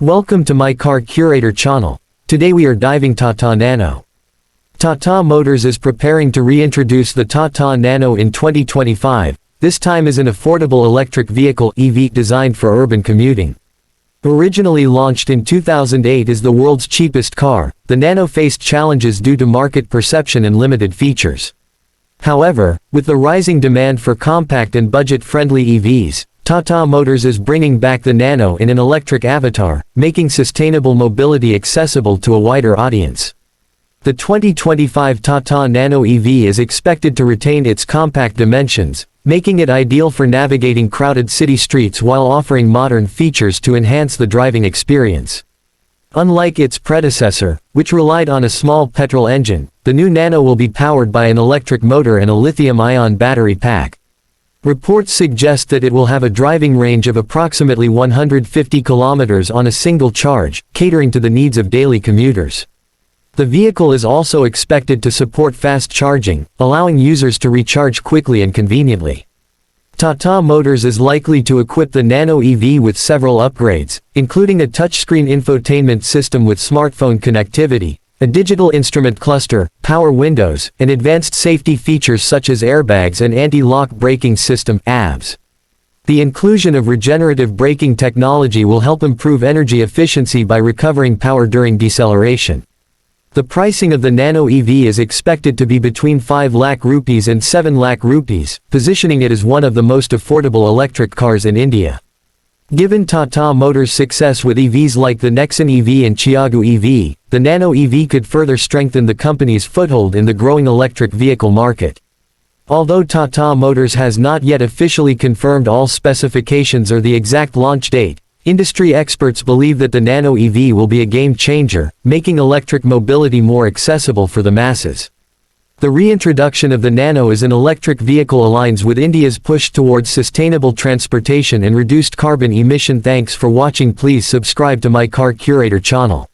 Welcome to my Car Curator channel. Today we are diving Tata Nano. Tata Motors is preparing to reintroduce the Tata Nano in 2025, this time as an affordable electric vehicle (EV) designed for urban commuting. Originally launched in 2008 as the world's cheapest car, the Nano faced challenges due to market perception and limited features. However, with the rising demand for compact and budget-friendly EVs, Tata Motors is bringing back the Nano in an electric avatar, making sustainable mobility accessible to a wider audience. The 2025 Tata Nano EV is expected to retain its compact dimensions, making it ideal for navigating crowded city streets while offering modern features to enhance the driving experience. Unlike its predecessor, which relied on a small petrol engine, the new Nano will be powered by an electric motor and a lithium-ion battery pack. Reports suggest that it will have a driving range of approximately 150 kilometers on a single charge, catering to the needs of daily commuters. The vehicle is also expected to support fast charging, allowing users to recharge quickly and conveniently. Tata Motors is likely to equip the Nano EV with several upgrades, including a touchscreen infotainment system with smartphone connectivity, a digital instrument cluster, power windows, and advanced safety features such as airbags and anti-lock braking system (ABS). The inclusion of regenerative braking technology will help improve energy efficiency by recovering power during deceleration. The pricing of the Nano EV is expected to be between 5 lakh rupees and 7 lakh rupees, positioning it as one of the most affordable electric cars in India. Given Tata Motors' success with EVs like the Nexon EV and Tiago EV, the Nano EV could further strengthen the company's foothold in the growing electric vehicle market. Although Tata Motors has not yet officially confirmed all specifications or the exact launch date, industry experts believe that the Nano EV will be a game changer, making electric mobility more accessible for the masses. The reintroduction of the Nano as an electric vehicle aligns with India's push towards sustainable transportation and reduced carbon emission. Thanks for watching. Please subscribe to my Car Curator channel.